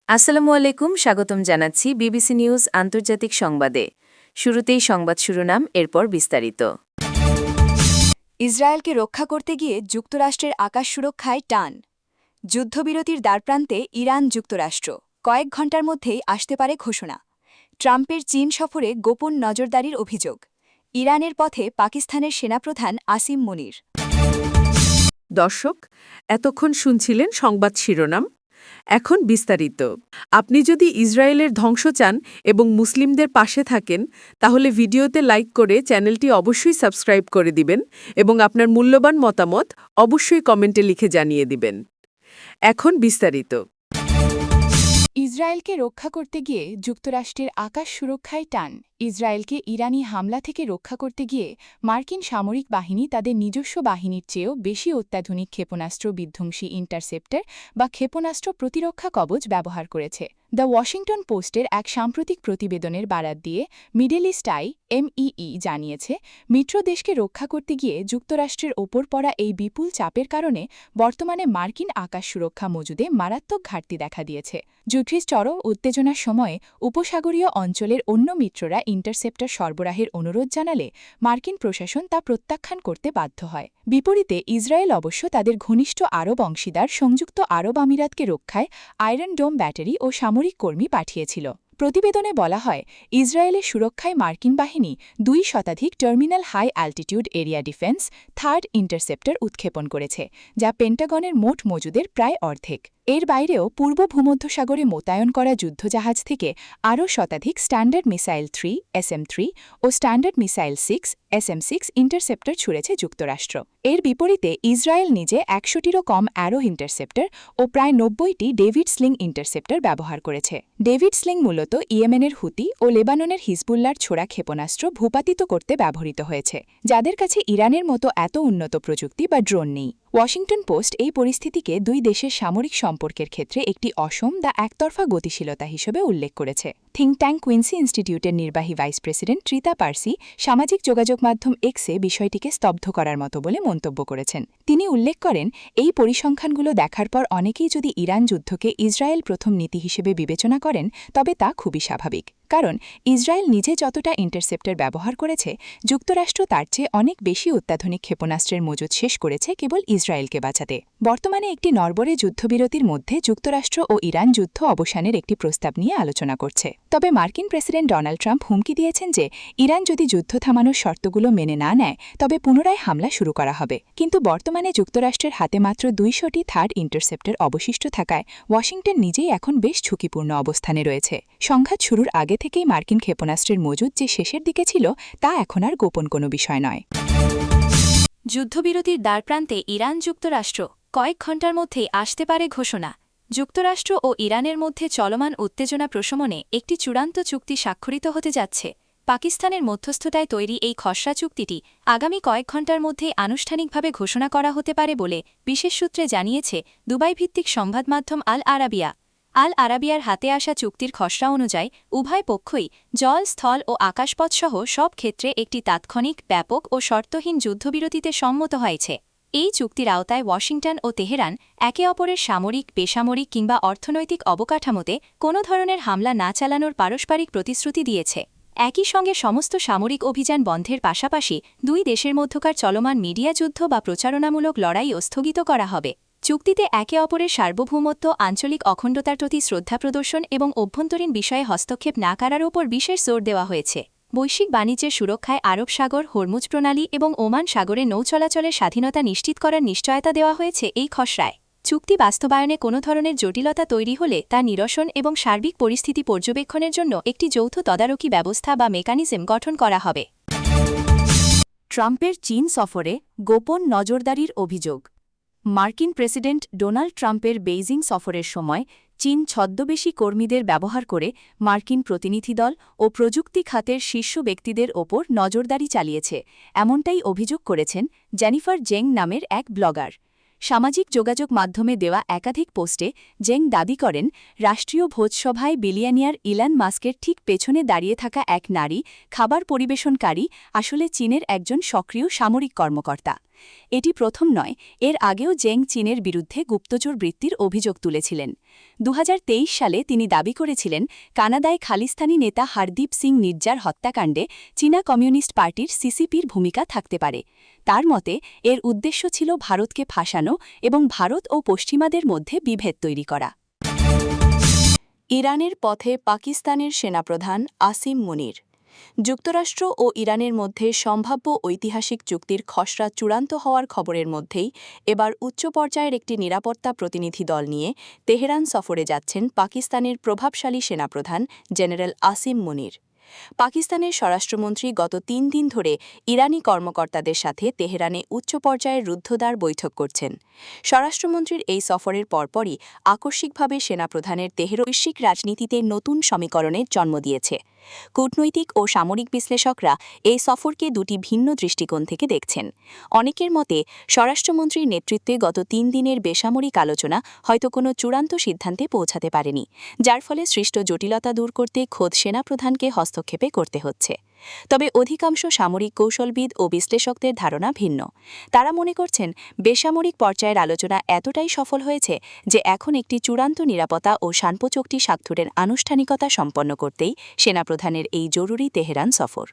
আসসালামু আলাইকুম, স্বাগতম জানাচ্ছি বিবিসি নিউজ আন্তর্জাতিক সংবাদে। শুরুতেই সংবাদ শিরোনাম, এরপর বিস্তারিত। ইসরায়েলকে রক্ষা করতে গিয়ে যুক্তরাষ্ট্রের আকাশ সুরক্ষায় টান। যুদ্ধবিরতির দ্বারপ্রান্তে ইরান যুক্তরাষ্ট্র, কয়েক ঘণ্টার মধ্যেই আসতে পারে ঘোষণা। ট্রাম্পের চীন সফরে গোপন নজরদারির অভিযোগ। ইরানের পথে পাকিস্তানের সেনাপ্রধান আসিম মুনির। দর্শক, এতক্ষণ শুনছিলেন সংবাদ শিরোনাম। এখন বিস্তারিত। আপনি যদি ইসরায়েলের ধ্বংস চান এবং মুসলিমদের পাশে থাকেন, তাহলে ভিডিওতে লাইক করে চ্যানেলটি অবশ্যই সাবস্ক্রাইব করে দিবেন এবং আপনার মূল্যবান মতামত অবশ্যই কমেন্টে লিখে জানিয়ে দিবেন। এখন বিস্তারিত। ইসরায়েলকে রক্ষা করতে গিয়ে যুক্তরাষ্ট্রের আকাশ সুরক্ষায় টান। ইসরায়েলকে ইরানি হামলা থেকে রক্ষা করতে গিয়ে মার্কিন সামরিক বাহিনী তাদের নিজস্ব বাহিনীর চেয়েও বেশি অত্যাধুনিক ক্ষেপণাস্ত্র বিধ্বংসী ইন্টারসেপ্টর বা ক্ষেপণাস্ত্র প্রতিরক্ষা কবচ ব্যবহার করেছে। দ্য ওয়াশিংটন পোস্টের এক সাম্প্রতিক প্রতিবেদনের বারাত দিয়ে মিডল ইস্ট আই MEE জানিয়েছে, মিত্র দেশকে রক্ষা করতে গিয়ে যুক্তরাষ্ট্রের ওপর পড়া এই বিপুল চাপের কারণে বর্তমানে মার্কিন আকাশ সুরক্ষা মজুদে মারাত্মক ঘাটতি দেখা দিয়েছে। যুদ্ধের চরম উত্তেজনার সময়ে উপসাগরীয় অঞ্চলের অন্য মিত্ররা ইন্টারসেপ্টর সরবরাহের অনুরোধ জানালে মার্কিন প্রশাসন তা প্রত্যাখ্যান করতে বাধ্য হয়। বিপরীতে ইসরায়েল অবশ্য তাদের ঘনিষ্ঠ আরব অংশীদার সংযুক্ত আরব আমিরাতকে রক্ষায় আয়রন ডোম ব্যাটারি ও সামরিক কর্মী পাঠিয়েছিল। প্রতিবেদনে বলা হয়, ইসরায়েলের সুরক্ষায় মার্কিন বাহিনী 2 শতাধিক terminal high altitude area defence third interceptor উৎক্ষেপণ করেছে, যা পেন্টাগনের মোট মজুদের প্রায় অর্ধেক। এর বাইরেও পূর্ব ভূমধ্যসাগরে মোতায়েন করা যুদ্ধজাহাজ থেকে আরও শতাধিক স্ট্যান্ডার্ড মিসাইল 3 SM-3 ও স্ট্যান্ডার্ড মিসাইল 6 SM-6 ইন্টারসেপ্টর ছুড়েছে যুক্তরাষ্ট্র। এর বিপরীতে ইসরায়েল নিজে 100টিরও কম অ্যারো ইন্টারসেপ্টর ও প্রায় 90টি ডেভিড স্লিং ইন্টারসেপ্টর ব্যবহার করেছে। ডেভিড স্লিং মূলত ইয়েমেনের হুতি ও লেবাননের হিজবুল্লার ছোড়া ক্ষেপণাস্ত্র ভূপাতিত করতে ব্যবহৃত হয়েছে, যাদের কাছে ইরানের মতো এত উন্নত প্রযুক্তি বা ড্রোন নেই। ওয়াশিংটন পোস্ট এই পরিস্থিতিকে দুই দেশের সামরিক সম্পর্কের ক্ষেত্রে একটি অসম বা একতরফা গতিশীলতা হিসেবে উল্লেখ করেছে। থিঙ্ক ট্যাঙ্ক কুইন্সি ইনস্টিটিউটের নির্বাহী ভাইস প্রেসিডেন্ট ট্রিতা পার্সি সামাজিক যোগাযোগ মাধ্যম এক্সে বিষয়টিকে স্তব্ধ করার মতো বলে মন্তব্য করেছেন। তিনি উল্লেখ করেন, এই পরিসংখ্যানগুলো দেখার পর অনেকেই যদি ইরান যুদ্ধকে ইসরায়েল প্রথম নীতি হিসেবে বিবেচনা করেন, তবে তা খুবই স্বাভাবিক। কারণ ইসরায়েল নিজে যতটা ইন্টারসেপ্টর ব্যবহার করেছে, যুক্তরাষ্ট্র তার চেয়ে অনেক বেশি অত্যাধুনিক ক্ষেপণাস্ত্রের মজুদ শেষ করেছে কেবল ইসরায়েলকে বাঁচাতে। বর্তমানে একটি নড়বড়ে যুদ্ধবিরতির মধ্যে যুক্তরাষ্ট্র ও ইরান যুদ্ধ অবসানের একটি প্রস্তাব নিয়ে আলোচনা করছে। তবে মার্কিন প্রেসিডেন্ট ডোনাল্ড ট্রাম্প হুমকি দিয়েছেন যে ইরান যদি যুদ্ধ থামানোর শর্তগুলো মেনে না নেয়, তবে পুনরায় হামলা শুরু করা হবে। কিন্তু বর্তমানে যুক্তরাষ্ট্রের হাতে মাত্র 200টি থার্ড ইন্টারসেপ্টর অবশিষ্ট থাকায় ওয়াশিংটন নিজেই এখন বেশ ঝুঁকিপূর্ণ অবস্থানে রয়েছে। সংঘাত শুরুর আগে থেকেই মার্কিন ক্ষেপণাস্ত্রের মজুদ যে শেষের দিকে ছিল, তা এখন আর গোপন কোনো বিষয় নয়। যুদ্ধবিরতির দ্বারপ্রান্তে ইরান যুক্তরাষ্ট্র, কয়েক ঘণ্টার মধ্যেই আসতে পারে ঘোষণা। যুক্তরাষ্ট্র ও ইরানের মধ্যে চলমান উত্তেজনা প্রশমনে একটি চূড়ান্ত চুক্তি স্বাক্ষরিত হতে যাচ্ছে। পাকিস্তানের মধ্যস্থতায় তৈরি এই খসড়া চুক্তিটি আগামী কয়েক ঘণ্টার মধ্যেই আনুষ্ঠানিকভাবে ঘোষণা করা হতে পারে বলে বিশেষ সূত্রে জানিয়েছে দুবাইভিত্তিক সংবাদমাধ্যম আল আরাবিয়া। আল আরাবিয়ার হাতে আসা চুক্তির খসড়া অনুযায়ী উভয় পক্ষই জল, স্থল ও আকাশপথসহ সব ক্ষেত্রে একটি তাৎক্ষণিক, ব্যাপক ও শর্তহীন যুদ্ধবিরতিতে সম্মত হয়েছে। এই চুক্তির আওতায় ওয়াশিংটন ও তেহরান একে অপরের সামরিক, বেসামরিক কিংবা অর্থনৈতিক অবকাঠামোতে কোনো ধরনের হামলা না চালানোর পারস্পরিক প্রতিশ্রুতি দিয়েছে। একই সঙ্গে সমস্ত সামরিক অভিযান বন্ধের পাশাপাশি দুই দেশের মধ্যকার চলমান মিডিয়া যুদ্ধ বা প্রচারণামূলক লড়াইও স্থগিত করা হবে। চুক্তিতে একে অপরের সার্বভৌমত্ব, আঞ্চলিক অখণ্ডতার প্রতি শ্রদ্ধা প্রদর্শন এবং অভ্যন্তরীণ বিষয়ে হস্তক্ষেপ না করার ওপর বিশেষ জোর দেওয়া হয়েছে। বৈশ্বিক বাণিজ্যের সুরক্ষায় আরব সাগর, হরমুজ প্রণালী এবং ওমান সাগরে নৌ চলাচলের স্বাধীনতা নিশ্চিত করার নিশ্চয়তা দেওয়া হয়েছে এই খসড়ায়। চুক্তি বাস্তবায়নে কোনো ধরনের জটিলতা তৈরি হলে তা নিরসন এবং সার্বিক পরিস্থিতি পর্যবেক্ষণের জন্য একটি যৌথ তদারকি ব্যবস্থা বা মেকানিজম গঠন করা হবে। ট্রাম্পের চীন সফরে গোপন নজরদারির অভিযোগ। মার্কিন প্রেসিডেন্ট ডোনাল্ড ট্রাম্পের বেইজিং সফরের সময় চীন ছদ্মবেশী কর্মীদের ব্যবহার করে মার্কিন প্রতিনিধিদল ও প্রযুক্তি খাতের শীর্ষ ব্যক্তিদের ওপর নজরদারি চালিয়েছে, এমনটাই অভিযোগ করেছেন জেনিফার জেং নামের এক ব্লগার। সামাজিক যোগাযোগ মাধ্যমে দেওয়া একাধিক পোস্টে জেং দাবি করেন রাষ্ট্রীয় ভোজসভায় বিলিয়নিয়ার ইলন মাস্কের ঠিক পেছনে দাঁড়িয়ে থাকা এক নারী খাবার পরিবেশনকারী আসলে চীনের একজন সক্রিয় সামরিক কর্মকর্তা। এটি প্রথম নয়, এর আগেও জেং চীনের বিরুদ্ধে গুপ্তচর বৃত্তির অভিযোগ তুলেছিলেন। 2023 সালে তিনি দাবি করেছিলেন কানাডায় খালিস্তানি নেতা হরদীপ সিং নির্জার হত্যাকাণ্ডে চীনা কমিউনিস্ট পার্টির সিসিপির ভূমিকা থাকতে পারে। তার মতে এর উদ্দেশ্য ছিল ভারতকে ফাঁসানো এবং ভারত ও পশ্চিমাদের মধ্যে বিভেদ তৈরি করা। ইরানের পথে পাকিস্তানের সেনাপ্রধান আসিম মুনির। যুক্তরাষ্ট্র ও ইরানের মধ্যে সম্ভাব্য ঐতিহাসিক চুক্তির খসড়া চূড়ান্ত হওয়ার খবরের মধ্যেই এবার উচ্চ পর্যায়ের একটি নিরাপত্তা প্রতিনিধি দল নিয়ে তেহরান সফরে যাচ্ছেন পাকিস্তানের প্রভাবশালী সেনাপ্রধান জেনারেল আসিম মুনির। পাকিস্তানের স্বরাষ্ট্রমন্ত্রী গত ৩ দিন ধরে ইরানি কর্মকর্তাদের সাথে তেহরানে উচ্চ পর্যায়ের রুদ্ধদ্বার বৈঠক করছেন। স্বরাষ্ট্রমন্ত্রীর এই সফরের পরপরই আকস্মিকভাবে সেনাপ্রধানের বৈশ্বিক রাজনীতিতে নতুন সমীকরণের জন্ম দিয়েছে। কূটনৈতিক ও সামরিক বিশ্লেষকরা এই সফরকে দুটি ভিন্ন দৃষ্টিকোণ থেকে দেখছেন। অনেকের মতে স্বরাষ্ট্রমন্ত্রীর নেতৃত্বে গত ৩ দিনের বেসামরিক আলোচনা হয়তো কোনো চূড়ান্ত সিদ্ধান্তে পৌঁছাতে পারেনি, যার ফলে সৃষ্ট জটিলতা দূর করতে খোদ সেনাপ্রধানকে হস্তক্ষেপে করতে হচ্ছে। তবে অধিকাংশ সামরিক কৌশলবিদ ও বিশ্লেষকদের ধারণা ভিন্ন। তারা মনে করছেন বেসামরিক পর্যায়ের আলোচনা এতটাই সফল হয়েছে যে এখন একটি চূড়ান্ত নিরাপত্তা ও শান্তি চুক্তি স্বাক্ষরের আনুষ্ঠানিকতা সম্পন্ন করতেই সেনাপ্রধানের এই জরুরি তেহরান সফর।